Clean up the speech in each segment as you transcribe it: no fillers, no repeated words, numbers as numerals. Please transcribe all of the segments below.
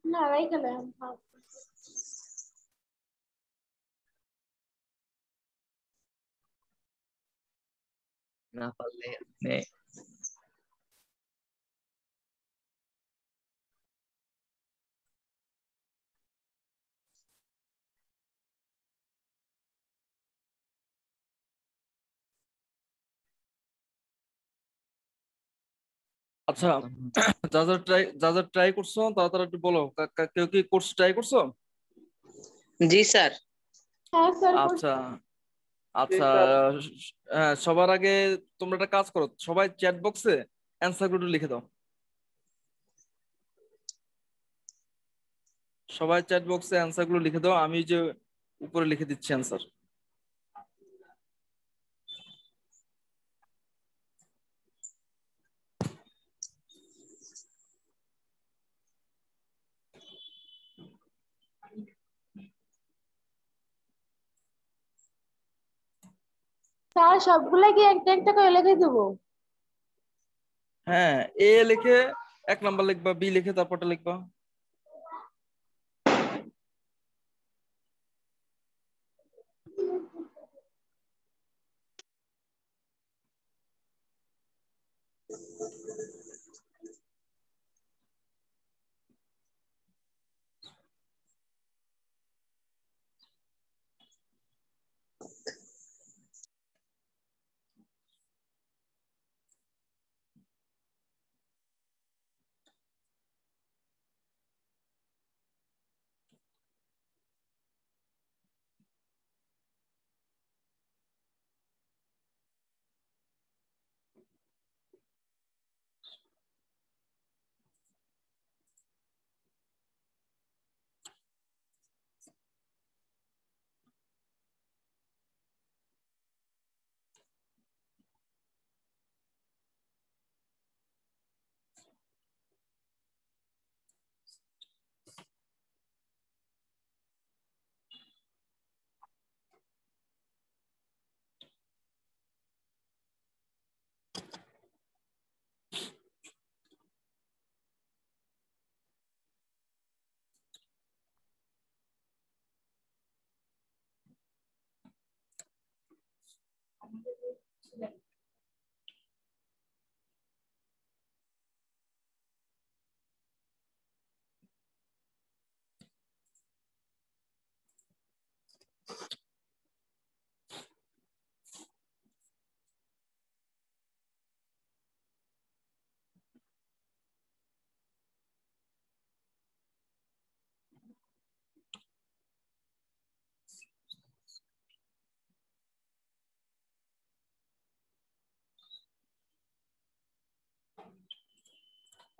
না ভাই গেলাম। না পারলে আপনি আচ্ছা, যা যা ট্রাই করছো তাড়াতাড়ি একটু বলো। কেউ কি কোর্স ট্রাই করছো? জি স্যার। হ্যাঁ স্যার। আচ্ছা আচ্ছা, হ্যাঁ, সবার আগে তোমরা একটা কাজ করো, সবাই চ্যাট বক্সে অ্যান্সার গুলো লিখে দাও। সবাই চ্যাট বক্সে অ্যান্সার গুলো লিখে দাও, আমি যে উপরে লিখে দিচ্ছি অ্যান্সার। স্যার সবগুলা কি একটা একটা করে লিখে দেবো? হ্যাঁ, এ লিখে 1 নাম্বার লিখবা, বি লিখে তারপরটা লিখবা।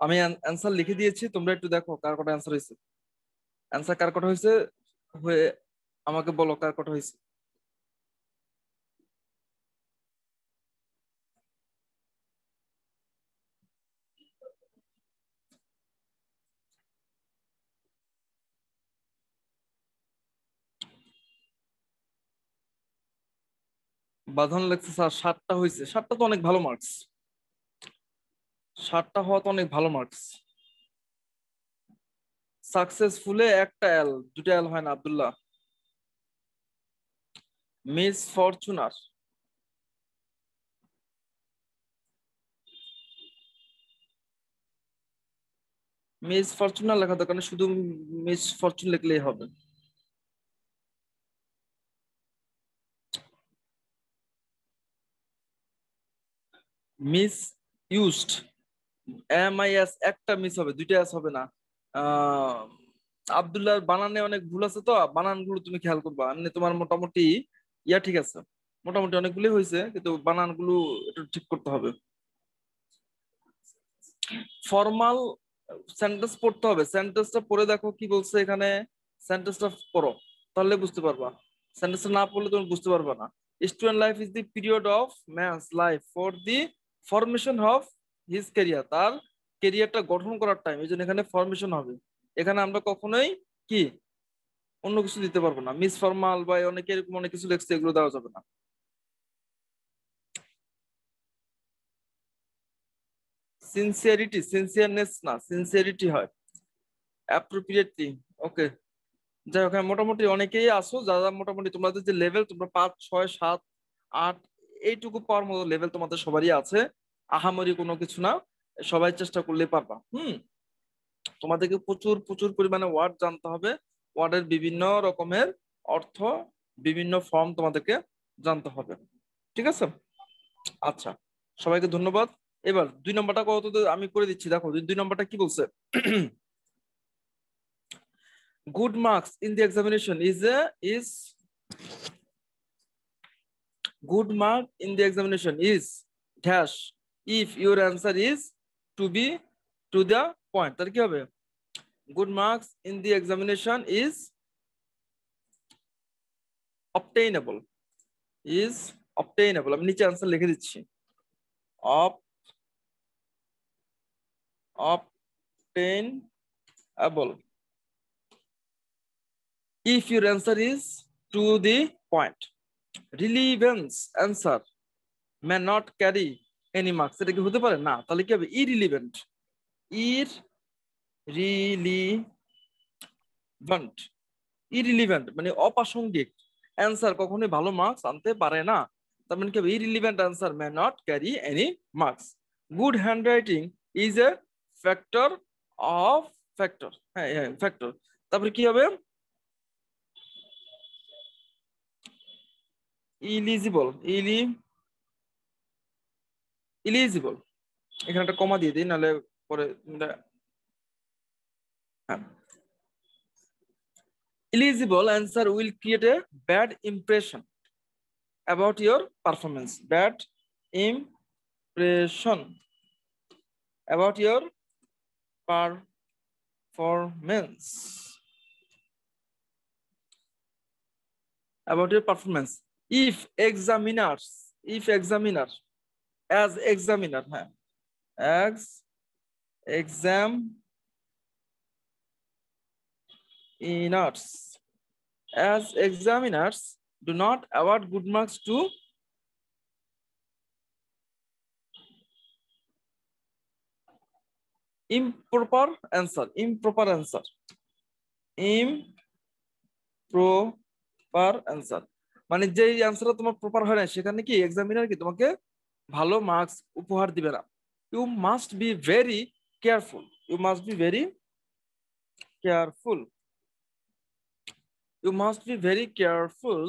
আমি অ্যান্সার লিখে দিয়েছি, তোমরা একটু দেখো কার কটা অ্যান্সার হয়েছে। অ্যান্সার কার কটা হয়েছে হয়ে আমাকে বলো কার কটা হয়েছে। বাঁধন লেগছে স্যার 7টা হয়েছে। 7টা তো অনেক ভালো মার্কস। 7টা হওয়া তো অনেক ভালো মার্কস। সাকসেসফুলে একটা এল, দুটা এল হয় না Abdullah. Miss Fortuner, miss Fortuner লেখা দরকার নেই, শুধু মিস ফরচুন লিখলেই হবে। মিস ইউজড, MIS একটা মিস হবে, দুইটা এস হবে না। আহ আব্দুল্লাহর বানানে অনেক ভুল আছে, তো বানানগুলো তুমি খেয়াল করবা। এমনি তোমার মোটামুটি ঠিক আছে, মোটামুটি অনেকগুলি হয়েছে, কিন্তু বানানগুলো একটু ঠিক করতে হবে। ফর্মাল সেন্টেন্স পড়তে হবে, সেন্টেন্সটা পড়ে দেখো কি বলছে এখানে। সেন্টেন্সটা পড়ো, তাহলে বুঝতে পারবা। সেন্টেন্সটা না পড়লে তুমি বুঝতে পারবা না। Student life is the period of man's life for the formation of his career. তার ক্যারিয়ারটা গঠন করার টাইম, এই জন্য এখানে ফরমেশন হবে। এখানে আমরা কখনোই কি অন্য কিছু দিতে পারবো না। মিস ফর্মাল বা অনেকে এরকম অনেক কিছু লিখছে, এগুলো দেওয়া যাবে না। সিনসিয়ারিটি, সিনসিয়ারনেস না, সিনসিয়ারিটি হয়। অ্যাপ্রোপ্রিয়েটলি, ওকে। যাই হোক, মোটামুটি অনেকেই আসো যারা মোটামুটি তোমাদের যে লেভেল, তোমরা 5, 6, 7, 8 এইটুকু পাওয়ার মতো লেভেল তোমাদের সবারই আছে। আহামরি কোনো কিছু না, সবাই চেষ্টা করলে পারবা। তোমাদেরকে প্রচুর প্রচুর পরিমাণে ওয়ার্ড জানতে হবে। ওয়ার্ডের বিভিন্ন রকমের অর্থ, বিভিন্ন ফর্ম তোমাদেরকে জানতে হবে। ঠিক আছে? আচ্ছা, সবাইকে ধন্যবাদ। এবার 2 নম্বরটা কত আমি করে দিচ্ছি। দেখো 2 নম্বরটা কি বলছে। Good marks in the examination is good mark in the examination is dash if your answer is to be to the point. তাহলে কি হবে? Good marks in the examination is obtainable. Is obtainable. আমি নিচে answer লিখে দিচ্ছি। obtainable if your answer is to the point. Relevance answer may not carry any marks. এটা কি হতে পারে না? তাহলে কি হবে? irrelevant. irrelevant মানে অপ্রাসঙ্গিক অ্যান্সার কখনোই ভালো মার্কস আনতে পারে না। তার মানে কি হবে? irrelevant answer may not carry any marks. Good handwriting is a factor of factor. হ্যাঁ factor. তারপরে কি হবে? eligible এখানে একটা কমা দিয়ে দিই, নাহলে পরে eligible answer will create a bad impression about your performance. Bad impression about your performance. About your performance. If examiner as examiner, as examiners do not award good marks to improper answer. মানে যে অ্যান্সারটা তোমার proper হয় না, সেখানে কি examiner কি তোমাকে ভালো মার্কস উপহার দিবে না। You must be very careful. You must be very careful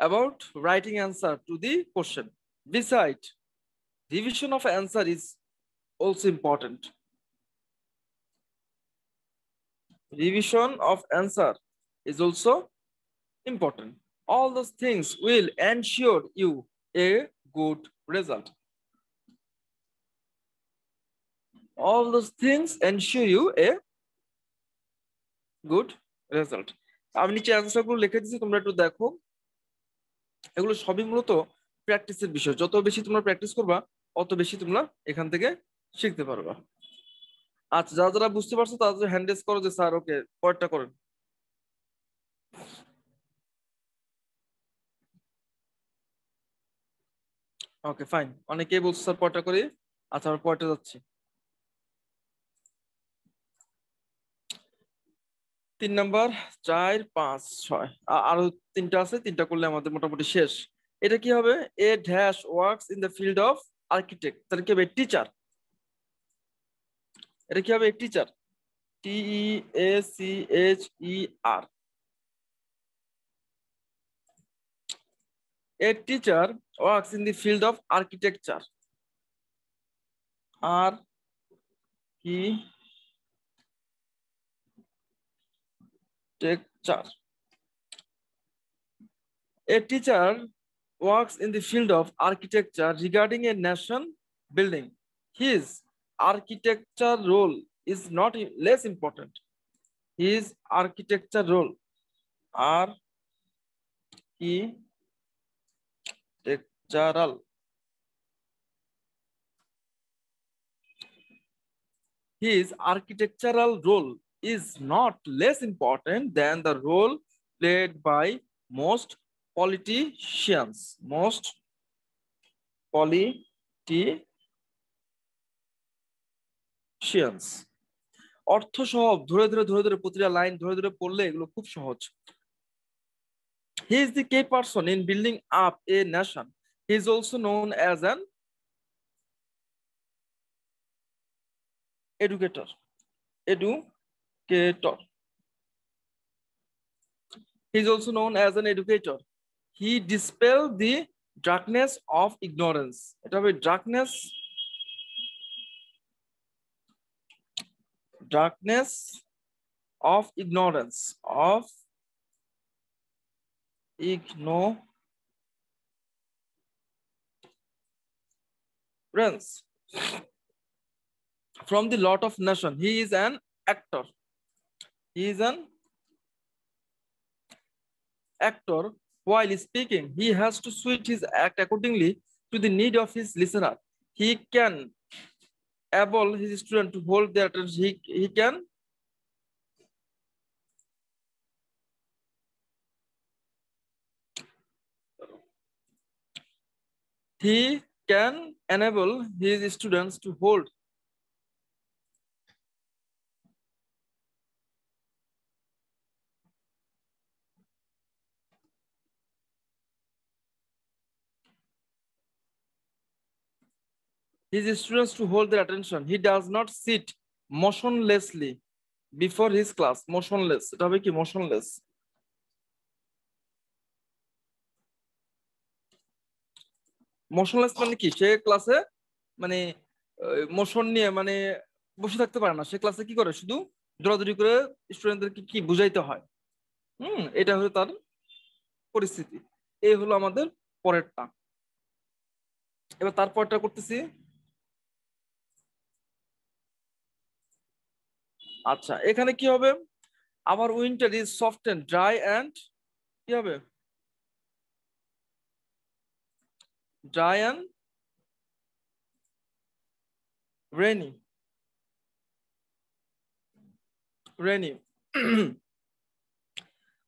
about writing answer to the question. Besides, revision of answer is also important. Revision of answer is also important. All those things will ensure you a good result. All those things ensure you a good result. আমি নিচে অ্যান্সারগুলো লিখে দিয়েছি, তোমরা একটু দেখো। এগুলো সবই মূলত প্র্যাকটিসের বিষয়। যত বেশি তোমরা প্র্যাকটিস করবা, অত বেশি তোমরা এখান থেকে শিখতে পারবা। আচ্ছা, যারা যারা বুঝতে পারছো তারা হ্যান্ড রেজ করো যে স্যার ওকে পরেরটা করেন। ওকে ফাইন, অনেকেই বলছো স্যার পরেরটা করি। আচ্ছা, আমরা পরেরটা যাচ্ছি। 3 নাম্বার, 4, 5, 6 আরো 3টা আছে, 3টা করলে আমাদের মোটামুটি শেষ। এটা কি হবে? A dash works in the field of architect. তাহলে কি হবে? টিচার। এটা কি হবে? Teacher. TEACHER। A teacher works in the field of architecture. A teacher works in the field of architecture regarding a nation building. His architecture role is not less important. His architecture role His architectural role is not less important than the role played by most politicians. শিয়ান্স অর্থ সহজ, ধরে ধরে ধরে ধরে প্রতিটা line ধরে ধরে পড়লে এগুলো খুব সহজ। He is the key person in building up a nation. He is also known as an educator. Educator. He is also known as an educator. He dispelled the darkness of ignorance. এটা হবে darkness of ignorance. From the lot of nation. He is an actor. He is an actor. While speaking, he has to switch his act accordingly to the need of his listener. He can able his student to hold their attention. He can enable his students to hold their attention. He does not sit motionlessly before his class. Motionless. এটা হবে কি motionless? motionless মানে কি? সে ক্লাসে মানে motion নিয়ে মানে বসে থাকতে পারে না। সে ক্লাসে কি করে? শুধু দৌড়াদৌড়ি করে স্টুডেন্টদেরকে কি বুঝাইতে হয়। এটা হলো তার পরিস্থিতি। এই হলো আমাদের পরেরটা। এবার তারপরটা করতেছি। আচ্ছা, এখানে কি হবে? আবার winter is soft and dry and কি হবে? Dry and rainy.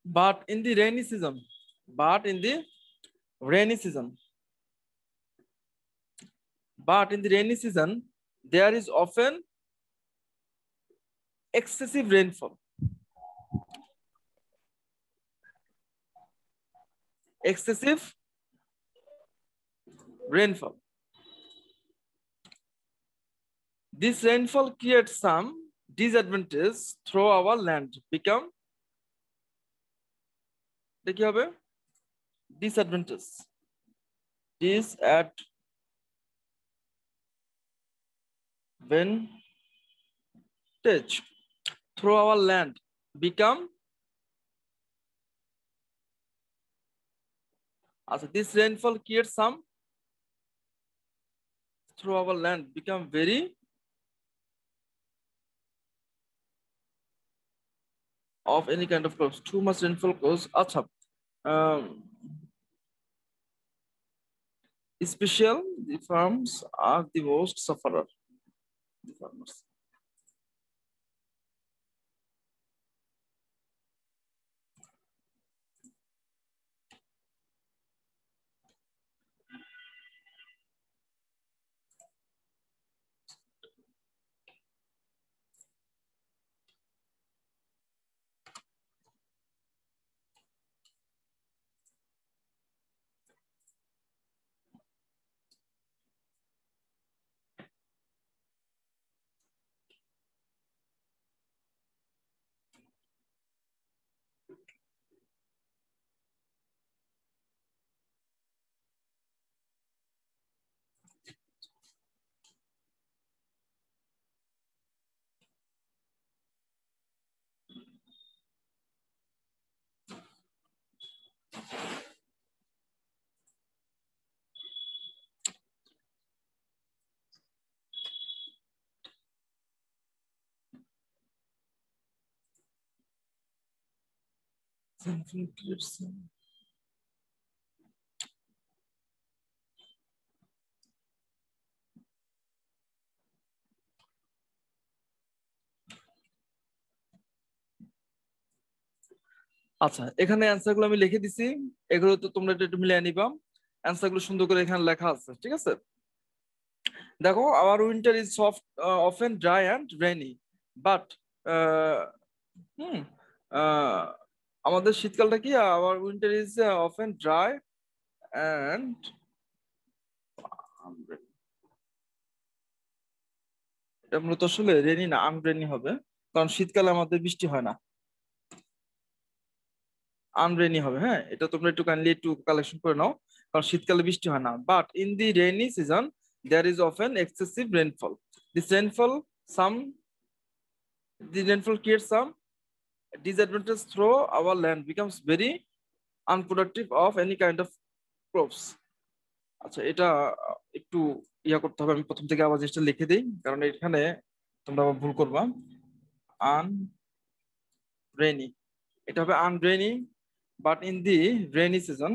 But in the rainy season, there is often excessive rainfall. This rainfall creates some disadvantage through our land. Become দেখি হবে disadvantage through our land become this rainfall creates some through our land become very of any kind of crops. Too much rainfall cause special the farms are the most sufferer. The farmers. আচ্ছা, এখানে answer গুলো আমি লিখে দিছি, এগুলো তো তোমরা একটু মিলিয়ে নিবা। অ্যান্সার গুলো সুন্দর করে এখানে লেখা আছে, ঠিক আছে? দেখো our winter is soft, often dry and rainy, but আমাদের শীতকালটা কি, our winter is often dry and এটা মূলত আসলে রেনি না, আনরেনি হবে, কারণ শীতকালে আমাদের বৃষ্টি হয় না, আনরেনি হবে। হ্যাঁ, এটা তোমরা একটু কাইন্ডলি একটু কালেকশন করে নাও, কারণ শীতকালে বৃষ্টি হয় না। But in the rainy season there is often excessive rainfall. This rainfall creates some disadvantage through our land becomes very unproductive of any kind of crops. আচ্ছা, এটা একটু ইয়া করতে হবে, আমি প্রথম থেকে আবার জিনিসটা লিখে দিই, কারণ এখানে তোমরা আবার ভুল করবা। আনরেনি, এটা হবে আনরেনি, but in the rainy season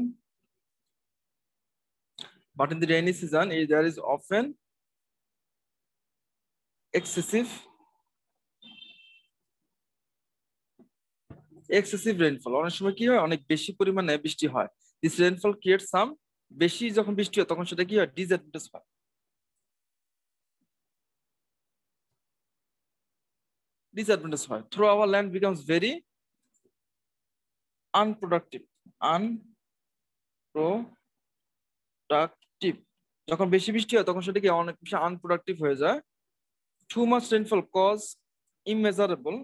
there is often excessive rainfall. অনেক সময় কি হয়, অনেক বেশি পরিমাণে বৃষ্টি হয়। This rainfall creates some, বেশি যখন বৃষ্টি হয় তখন সেটা কি হয়, ডিসঅ্যাডভান্টেজ হয়। Through our land becomes very unproductive. যখন বেশি বৃষ্টি হয় তখন সেটা কি অনেক বেশি আনপ্রোডাক্টিভ হয়ে যায়। Too much rainfall cause immeasurable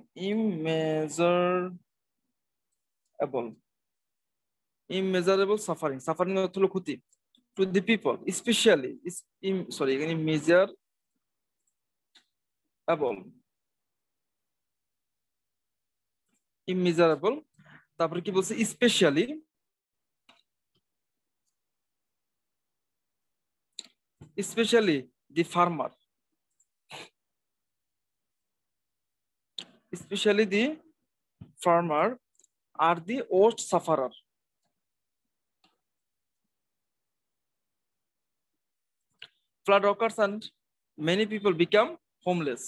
suffering অর্থ হলো ক্ষতি to the people, especially immeasurable, তারপরে কি বলছে, specially the farmer, are the worst sufferer. Flood occurs and many people become homeless.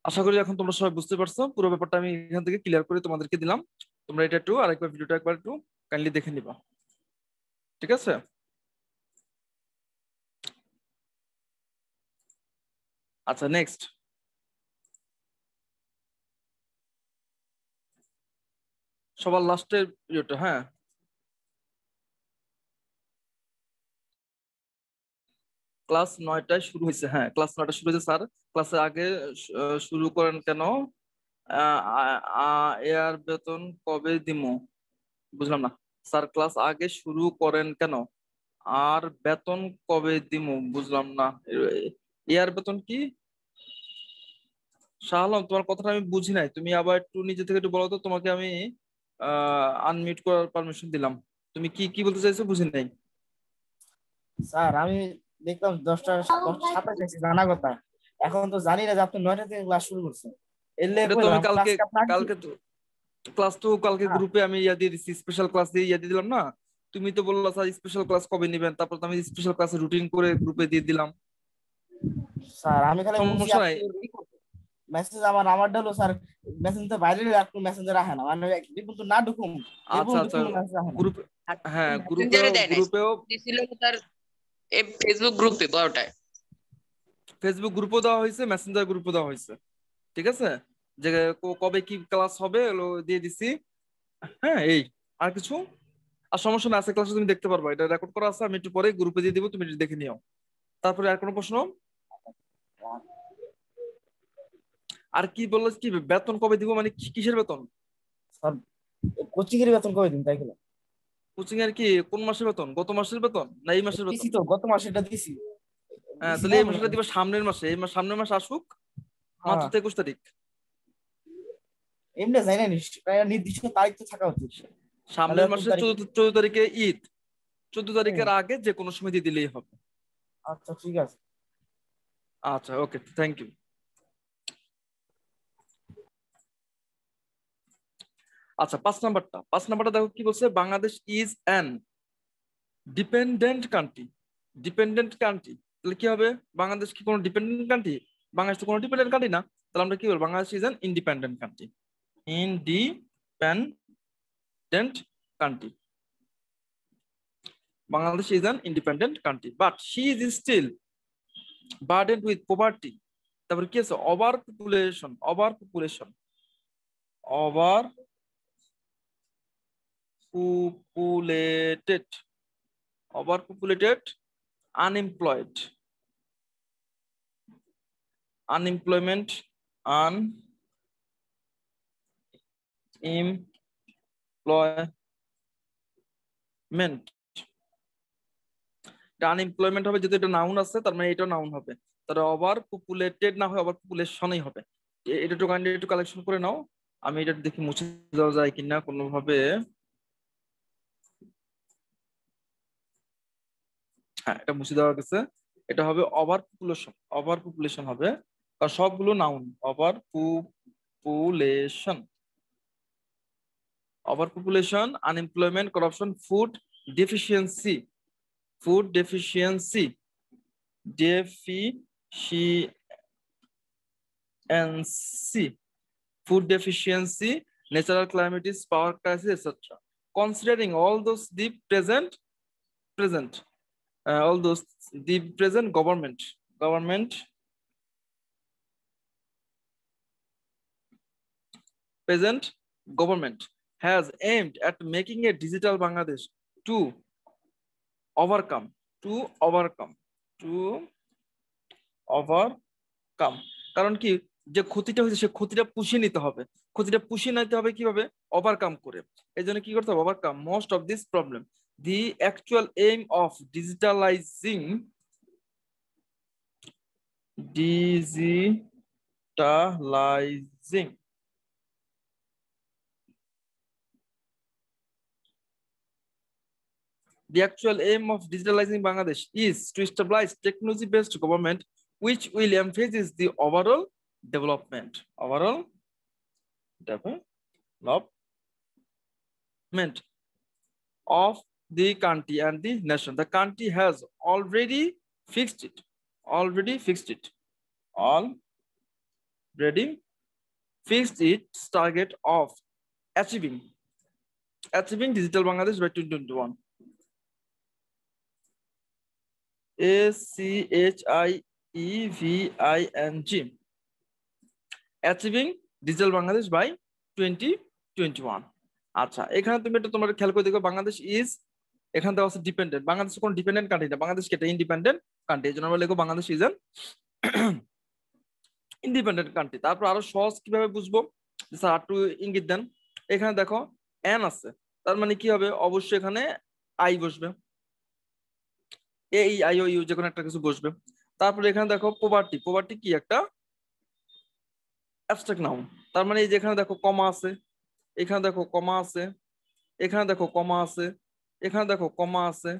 আশা করি এখন তোমরা সবাই বুঝতে পারছো। পুরো ব্যাপারটা আমি এখান থেকে ক্লিয়ার করে তোমাদেরকে দিলাম। তোমরা এটা একটু আরেকবার ভিডিওটা একবার একটু কাইন্ডলি দেখে নিবা, ঠিক আছে? আচ্ছা, নেক্সট সবার লাস্টের ভিডিওটা। হ্যাঁ, ক্লাস 9টায় শুরু হয়েছে। হ্যাঁ, ক্লাস 9টা শুরু হয়েছে। স্যার ক্লাসের আগে শুরু করেন কেন? এর বেতন কবে দিমু? বুঝলাম না স্যার, ক্লাস আগে শুরু করেন কেন? আর বেতন কবে দিমু? বুঝলাম না। এর বেতন কি? শাহ আলম, তোমার কথাটা আমি বুঝি নাই, তুমি আবার একটু নিজে থেকে একটু বলো তো। তোমাকে আমি আনমিউট করার পারমিশন দিলাম, তুমি কি কি বলতে চাইছো বুঝি নাই। স্যার আমি দেখলাম 10:27 জানা কথা, এখন তো জানি না যে আপনি 9টা থেকে ক্লাস শুরু করছেন। এটা তো আমি কালকে গ্রুপে আমি ইয়া দিয়ে দিচ্ছি, স্পেশাল ক্লাস দিয়ে ইয়া দিয়ে দিলাম না। তুমি তো বললা স্যার স্পেশাল ক্লাস কবে নেবেন, তারপর তো আমি স্পেশাল ক্লাসে রুটিন করে গ্রুপে দিয়ে দিলাম। স্যার আমি খালি সমস্যা নাই। মেসেজ আমারটা হলো স্যার, মেসেঞ্জার বাইরে রাখুন, মেসেঞ্জার রাখে না, মানে কিন্তু না ঢুকুম। আচ্ছা আচ্ছা, গ্রুপ, হ্যাঁ গ্রুপেও দিছিল তার ফেসবুক গ্রুপে 12টায়। ফেসবুক গ্রুপও দেওয়া হয়েছে, মেসেঞ্জার গ্রুপও দেওয়া হয়েছে, ঠিক আছে? যে কবে কি ক্লাস হবে এগুলো দিয়ে দিছি। হ্যাঁ, এই আর কিছু আর সমস্যা না, আছে ক্লাসে তুমি দেখতে পারবা, এটা রেকর্ড করা আছে, আমি একটু পরে গ্রুপে দিয়ে দিব, তুমি একটু দেখে নিও। তারপরে আর কোনো প্রশ্ন? আর কি বললো, কি বেতন কবে দিব মানে কিসের বেতন? স্যার কোচিং এর বেতন কবে দিন তাই গেল? কোচিং এর কি কোন মাসের বেতন? গত মাসের বেতন না এই মাসের বেতন? দিছি তো, গত মাসে এটা দিছি। হ্যাঁ, তাহলে এই মাসটা দিবা সামনের মাসে। এই মাস সামনের মাসে আসুক, মাত্র 21 তারিখ। এমনি জানি না, নির্দিষ্ট তারিখ তো থাকা উচিত। সামনের মাসে 14 তারিখে ঈদ, 14 তারিখের আগে যে কোনো সময় দিয়ে দিলেই হবে। আচ্ছা ঠিক আছে। আচ্ছা, ওকে, থ্যাংক ইউ। আচ্ছা, 5 নাম্বারটা দেখো কি বলছে, Bangladesh is an dependent country. Dependent country তাহলে কি হবে? বাংলাদেশ কি কোনো ডিপেন্ডেন্ট কান্ট্রি? বাংলাদেশ তো কোনো ডিপেন্ডেন্ট কান্ট্রি না, তাহলে আমরা কি বলবো? Bangladesh is an independent country. Independent country. Bangladesh is an independent country, but she is still burdened with poverty. তারপরে কি আছে? Over population, over population, over populated, overpopulated, unemployed, unemployment, unemployment, unemployment হবে, যেহেতু এটা নাউন আছে তার মানে এটা নাউন হবে, তার ওভার পপুলেটেড না হয় ওভার পপুলেশনই হবে। এটা একটু কাইন্ডলি একটু কালেকশন করে নাও, আমি এটা দেখি মুছে দেওয়া যায় কিনা কোনোভাবে। হ্যাঁ, এটা মুছে দেওয়া গেছে। এটা হবে ওভার পপুলেশন, ওভার পপুলেশন হবে, কারণ সবগুলো noun. Over population, over population, unemployment, corruption, food deficiency, food deficiency, food deficiency, natural calamities, power crisis, etc. Considering all those the present government has aimed at making a digital Bangladesh to overcome, কারণ কি, যে ক্ষতিটা হয়েছে সে ক্ষতিটা পুষিয়ে নিতে হবে। ক্ষতিটা পুষিয়ে নিতে হবে কিভাবে? ওভারকাম করে। এই জন্য কি করতে হবে? Overcome most of this problem. The actual aim of digitalising The actual aim of digitalizing Bangladesh is to establish technology-based government which will emphasize the overall development of the country and the nation. The country has already fixed its target of achieving digital Bangladesh by 2021. ACHIEVING, achieving digital Bangladesh by 2021. আচ্ছা, এখানে তুমি এটা তোমার খেয়াল করে দেখো, Bangladesh is, এখানে দেওয়া আছে ডিপেন্ডেন্ট। বাংলাদেশ কোনো ডিপেন্ডেন্ট কান্ট্রি না, বাংলাদেশ একটা ইন্ডিপেন্ডেন্ট কান্ট্রি। এই জন্য আমরা লিখবো Bangladesh is an independent country. তারপর আরো সহজ কিভাবে বুঝবো, স্যার একটু ইঙ্গিত দেন। এখানে দেখো এন আছে, তার মানে কি হবে? অবশ্যই এখানে আই বসবে, AEIOU যে কোনো একটা কিছু বসবে। তারপরে এখানে দেখো পভার্টি কি একটা অ্যাবস্ট্রাক্ট নাউন, তার মানে এই যে এখানে দেখো কমা আছে, এখানে দেখো কমা আছে, এখানে দেখো কমা আছে, এখানে দেখো কমা আছে,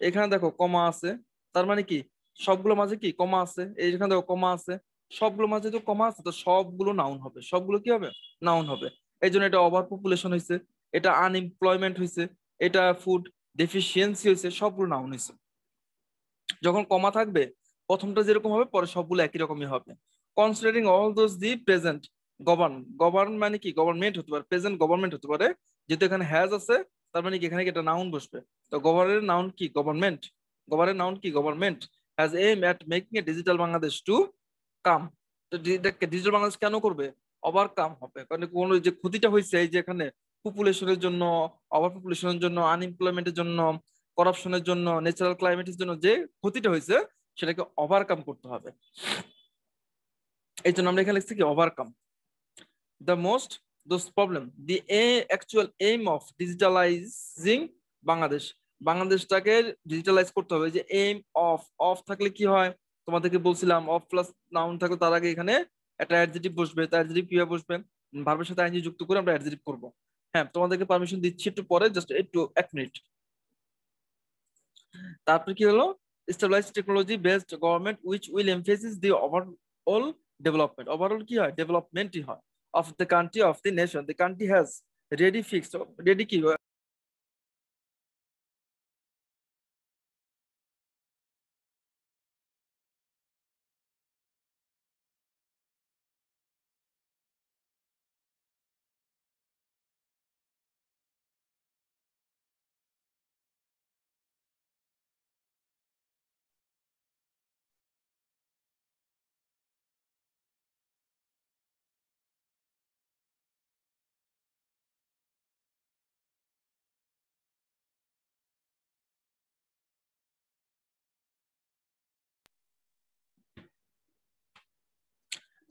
এখানে দেখো কমা আছে, তার মানে কি সবগুলো মাঝে কি কমা আছে, এইখানে দেখো কমা আছে, সবগুলো মাঝে তো কমা আছে, তো সবগুলো নাউন হবে, সবগুলো কি হবে? নাউন হবে। এই জন্য এটা ওভার পপুলেশন হয়েছে, এটা আনএমপ্লয়মেন্ট হয়েছে, এটা ফুড ডেফিসিয়েন্সি হয়েছে, সবগুলো নাউন হয়েছে। যখন কমা থাকবে প্রথমটা যেরকম হবে পরে সবগুলো একই রকমই হবে। Considering all those the present govern মানে কি গভর্নমেন্ট হতে পারে, প্রেজেন্ট গভর্নমেন্ট হতে পারে, যেহেতু এখানে হ্যাজ আছে তার মানে কি এখানে একটা নাউন বসবে। তো গভর্নের নাউন কি? গভর্নমেন্ট। গভর্নের নাউন কি? Government. Has aim at making a digital Bangladesh to come. তো ডিজিটাল বাংলাদেশ কেন করবে? ওভারকাম হবে, কারণ কোন যে ক্ষতিটা হয়েছে এই যে এখানে পপুলেশনের জন্য, ওভার পপুলেশনের জন্য, আনএমপ্লয়মেন্টের জন্য, করাপশনের জন্য, ন্যাচারাল ক্লাইমেটের জন্য যে ক্ষতিটা হয়েছে সেটাকে ওভারকাম করতে হবে। এই জন্য আমরা এখানে লিখছি কি overcome the most those problem, the actual aim of digitalizing Bangladesh, বাংলাদেশটাকে ডিজিটালাইজ করতে হবে। যে এইম অফ থাকলে কি হয় তোমাদেরকে বলছিলাম, অফ প্লাস নাউন থাকলে তার আগে এখানে একটা অ্যাডজেক্টিভ বসবে। তার অ্যাডজেক্টিভ কিভাবে বসবে? ভার্বের সাথে আইএনজি যুক্ত করে আমরা অ্যাডজেক্টিভ করব। হ্যাঁ, তোমাদেরকে পারমিশন দিচ্ছি একটু পরে, জাস্ট একটু 1 মিনিট। তারপর কি হলো? Stabilise technology based government which will emphasis the overall development. Overall কি হয়? ডেভেলপমেন্টই হয় of the country, of the nation. The country has ready কি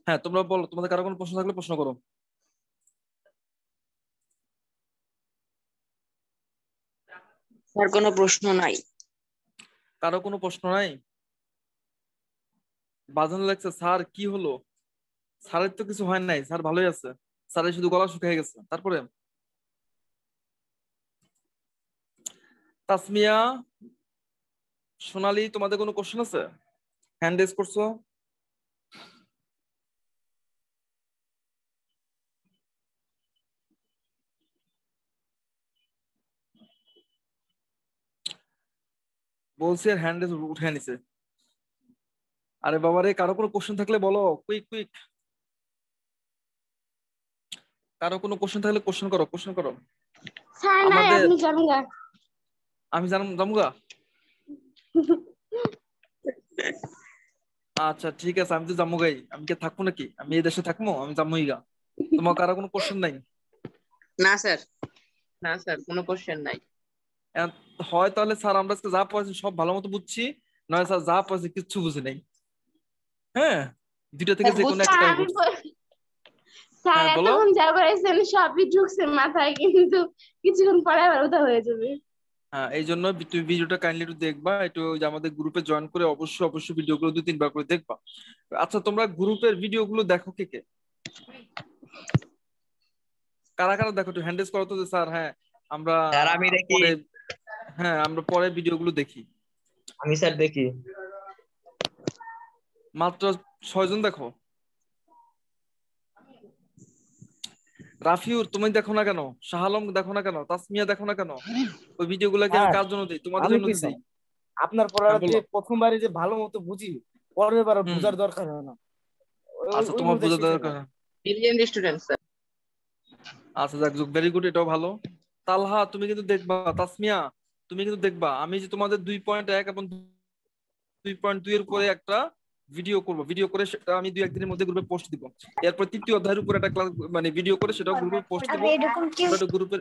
হ্যাঁ তোমরা বলো, তোমাদের কারো কোনো প্রশ্ন থাকলে প্রশ্ন করো। স্যার কোনো প্রশ্ন নাই। কারো কোনো প্রশ্ন নাই? বাজানো লাগছে স্যার কি হলো? স্যারের তো কিছু হয় নাই, স্যার ভালোই আছে, স্যারের শুধু গলা শুকিয়ে গেছে। তারপরে তাসমিয়া, সোনালী, তোমাদের কোনো কোশ্চেন আছে? হ্যান্ড রেজ করছো? বলছি আর হ্যান্ড রেজ উঠে নিছে। আরে বাবা রে, কারো কোনো কোশ্চেন থাকলে বলো, কুইক কুইক। কারো কোনো কোশ্চেন থাকলে কোশ্চেন করো, কোশ্চেন করো। স্যার নাই, আমাদের আপনি যাবেন গা। আমি জামুগা। আচ্ছা ঠিক আছে, আমি তো জামুগাই, আমি কি থাকবো নাকি? আমি এই দেশে থাকবো? আমি জামুই গা। তোমার কারো কোনো কোশ্চেন নাই? না স্যার, না স্যার কোনো কোশ্চেন নাই। এন- হয় তাহলে স্যার আমরা আজকে যা পড়াচ্ছি সব ভালো মতো বুঝছি, নয় স্যার যা পড়াচ্ছি কিচ্ছু বুঝি নাই। হ্যাঁ, দুইটা থেকে স্যার যে কোনো বুঝছি। স্যার একটাই আমি করছি। স্যার হ্যাঁ বলো। এতক্ষণ যা করাইছেন সবই ঢুকছে মাথায়, কিন্তু কিছুক্ষণ পরে আবার ওটা হয়ে যাবে। হ্যাঁ এই জন্য তুমি ভিডিওটা কাইন্ডলি একটু দেখবা, একটু ওই যে আমাদের গ্রুপে জয়েন করে অবশ্যই অবশ্যই ভিডিওগুলো 2-3 বার করে দেখবা। আচ্ছা তোমরা গ্রুপের ভিডিওগুলো দেখো কে কে? কারা কারা দেখো? একটু হ্যান্ডেস করো তো যে স্যার হ্যাঁ আমরা স্যার আমি দেখি। পরে, হ্যাঁ আমরা পরে ভিডিওগুলো দেখি। আমি স্যার দেখি। মাত্র 6 জন দেখো। রাফিউর তুমি দেখো না কেন? শাহ আলম দেখো না কেন? তাসমিয়া দেখো না কেন? ওই ভিডিওগুলো কি আমি স্যার কার জন্য দিই? তোমাদের আমি জন্য কি দিছি। স্যার, আপনার হ্যাঁ পড়াতে বলো। প্রথমবারই যে ভালো মতো বুঝি, পরের বার হুম। বুঝার দরকার হয় না, আচ্ছা তোমার ওইগুলো বোঝা দেখে দরকার। ফেলা। Brilliant student sir. আচ্ছা যাক, ভেরি গুড, এটাও ভালো। তালহা তুমি কিন্তু দেখবা, তাসমিয়া তুমি কিন্তু দেখবা, আমি যে তোমাদের 2.1 এবং 2.2 এর উপরে একটা ভিডিও করব, ভিডিও করে সেটা আমি 2-1 দিনের মধ্যে গ্রুপে পোস্ট দিব। এরপর তৃতীয় অধ্যায়ের উপর একটা ক্লাস মানে ভিডিও করে সেটাও গ্রুপে পোস্ট দিব। তোমরা একটু গ্রুপের,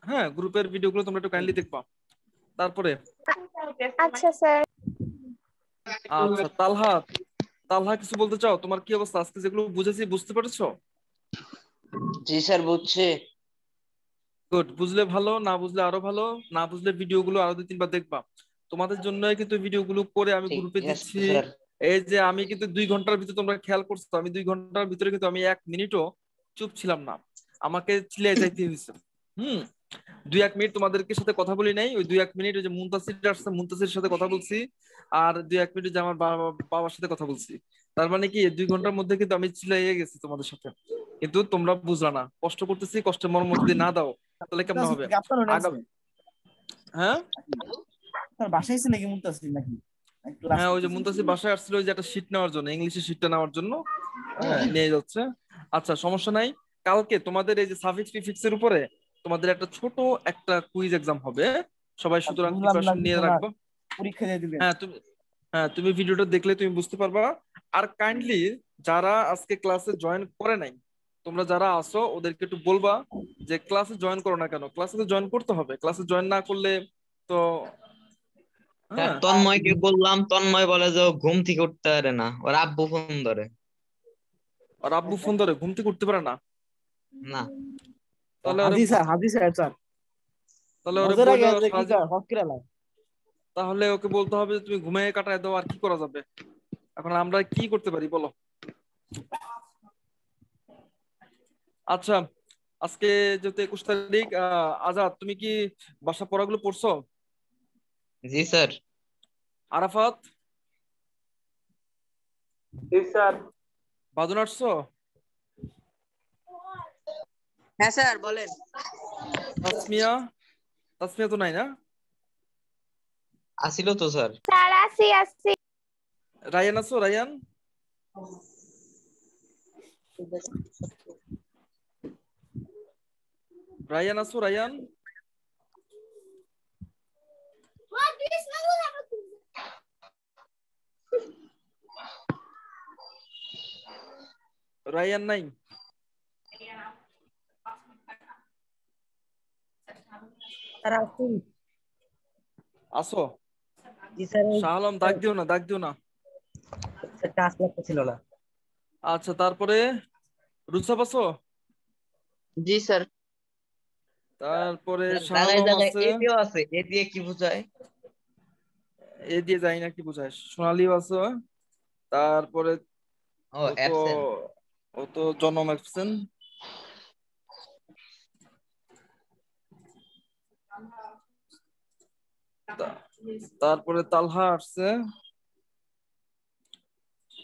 হ্যাঁ গ্রুপের ভিডিওগুলো তোমরা একটু কাইন্ডলি দেখবা। তারপরে আচ্ছা স্যার। আচ্ছা তালহা, তালহা কিছু বলতে চাও? তোমার কি অবস্থা? আজকে যেগুলো বুঝেছি বুঝতে পেরেছো? জি স্যার বুঝছি। গুড, বুঝলে ভালো, না বুঝলে আরো ভালো। না বুঝলে ভিডিওগুলো আরো 2-3 বার দেখবা। তোমাদের জন্যই কিন্তু ভিডিওগুলো করে আমি ঠিক গ্রুপে আছে দিচ্ছি। স্যার। এই যে আমি কিন্তু 2 ঘন্টার ভিতরে, তোমরা খেয়াল করছো আমি 2 ঘন্টার ভিতরে কিন্তু আমি 1 মিনিটও চুপ ছিলাম না, আমাকে চিল্লিয়ে যাইতে হয়েছে। হুম। 2-1 মিনিট তোমাদেরকে সাথে কথা বলি নাই, ওই 2-1 মিনিট ওই যে মুনতাসির আসছে, মুনতাসির সাথে কথা বলছি। আর 2-1 মিনিট যে আমার বাবার সাথে কথা বলছি। তার মানে কি 2 ঘন্টার মধ্যে কিন্তু আমি চিল্লাইয়ে গেছি তোমাদের সাথে। কিন্তু তোমরা বুঝলা না, কষ্ট করতেছি, কষ্টের মর্ম যদি না দাও তাহলে কেমন হবে? মুনতাসির আপনারও আগা, নেছে? হ্যাঁ আপনার বাসায় আছে নাকি মুনতাসির নাকি? ক্লাস হ্যাঁ ওই যে করতেছেন? মুনতাসির বাসায় আসছিল ওই যে একটা শীট নেওয়ার জন্য, ইংলিশের শীটটা নেওয়ার জন্য। হ্যাঁ নিয়ে যাচ্ছে। আচ্ছা সমস্যা নাই। কালকে তোমাদের এই যে সাফিক্স প্রিফিক্স এর উপরে তোমাদের একটা ছোট একটা কুইজ এক্সাম হবে, সবাই আর সুতরাং বুঝলাম না প্রিপারেশন নিয়ে কিছু না, রাখবো। পরীক্ষা দিয়ে দিবেন। হ্যাঁ তুমি, হ্যাঁ তুমি ভিডিওটা দেখলে তুমি বুঝতে পারবা। আর কাইন্ডলি যারা আজকে ক্লাসে জয়েন করে নাই, তোমরা যারা আসো ওদেরকে একটু বলবা যে ক্লাসে জয়েন করো না কেন, ক্লাসে তো জয়েন করতে হবে, ক্লাসে জয়েন না করলে তো, স্যার হ্যাঁ। তন্ময়কে বললাম, তন্ময় বলে যে ও ঘুম থেকে উঠতে পারে না, ওর আব্বু ফোন ধরে। আর আব্বু ফোন ধরে ঘুম থেকে উঠতে পারে না? না। তাহলে ওরে, হাজি স্যার, হাজি স্যার স্যার তাহলে ওরে নজর বইলো আগে যে কি সারাদিন, স্যার হক করে লাই। তাহলে ওকে বলতে হবে যে তুমি ঘুমিয়ে কাটায় দাও, আর কি করা যাবে? এখন আমরা কি করতে পারি বলো? আচ্ছা আজকে যেহেতু 21 তারিখ, আজাদ তুমি কি বাসা পড়াগুলো পড়ছো? জি স্যার। আরাফাত, জি স্যার। বাদন আসছো? হ্যাঁ স্যার বলেন। তাসমিয়া, তাসমিয়া তো নাই না? আসিল তো স্যার। স্যার আসি আসি। রায়ান আছো? রায়ান, রায়ান আছো? রায়ান, রায়ান নাই? আসো? শাহ আলম ডাক দিও না, ডাক দিও না। টাচ লাগতেছিল না। আচ্ছা তারপরে রুসাব আছো? জি স্যার। তারপরে জায়গায় শাহালম জায়গায় আছে। এ দিয়ে আছে, এ দিয়ে কি বোঝায়? এ দিয়ে যাই না কি বোঝায়। সোনালিও আছে। তারপরে ও ও তো অ্যাবসেন্ট। ও তো জন্ম অ্যাবসেন্ট। তারপরে তালহা আসছে।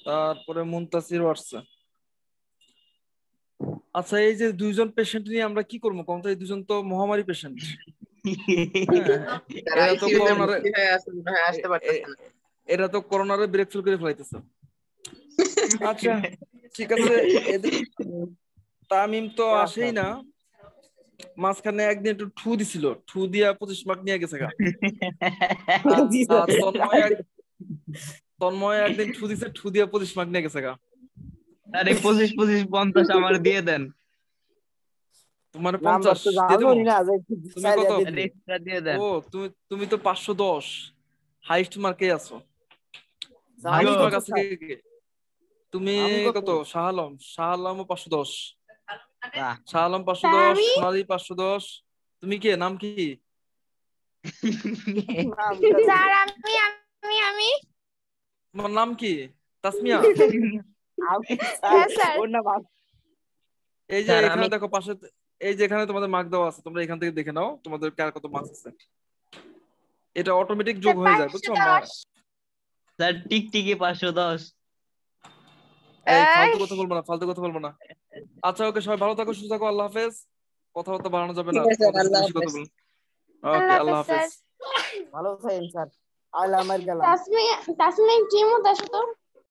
তারপরে মুনতাসিরও আসছে। আচ্ছা এই যে দুইজন পেশেন্ট নিয়ে আমরা কি করবো? কারণ এই দুজন তো মহামারী পেশেন্ট। স্যার এরা তো আইসিইউ তে করোনারে ভর্তি হয়ে আছেন, হয়ে আসতে পারতেছে না। এরা তো করোনারে ব্রেক ফেল করে ফেলাইতেছে। আচ্ছা ঠিক আছে। তামিম তো আসেই না। মাঝখানে একদিন একটু ঠু দিছিল, ঠু দিয়া 25 মার্ক নিয়ে গেছে গা। আর তন্ময় একদিন ঠু দিছে, ঠু দিয়া 25 মার্ক নিয়ে গেছে গা। আরে 25 25 50 আমার দিয়ে দেন। তোমার নাম্বার 50 তো দিয়ে জানো দেবো। না যে তুমি কত? আরে extra দিয়ে দেন। ও তুমি তো 510 হাইস্ট মার্কে আছো। আমি হাইস্ট Bro, মার্ক কত আছে স্যার? কে? তুমি আমি কত? শাহালমও 510, বাহ। শাহালম স্যার 510, আমি সোনালী 510। তুমি কে? নাম কি? নামটা স্যার আমি তোমার নাম কি? তাসমিয়া? আমি স্যার হ্যাঁ স্যার। ওর নাম এই যে স্যার এখানে আমি দেখো পাশে, এই যে এখানে তোমাদের মার্ক দেওয়া আছে, তোমরা এখান থেকে দেখে নাও তোমাদের কার কত মার্কস আছে। এটা অটোমেটিক যোগ হয়ে যায়, বুঝছো? 510। স্যার টিকটিকি 510। এই এই ফালতু কথা বলবো না, ফালতু কথা বলবো না। আচ্ছা ওকে, সবাই ভালো থাকো, সুস্থ থাকো, আল্লাহ হাফেজ। কথাবার্তা বাড়ানো যাবে না, ঠিক আছে স্যার, তোমাদের সাথে আল্লাহ বেশি কথা হাফেজ। বলুন। ওকে, আল্লাহ আল্লাহ হাফেজ স্যার। হাফেজ। ভালো থাকেন স্যার। আল্লাহ আমার গেলাম। তাসমিয়া টিমও আসো তো।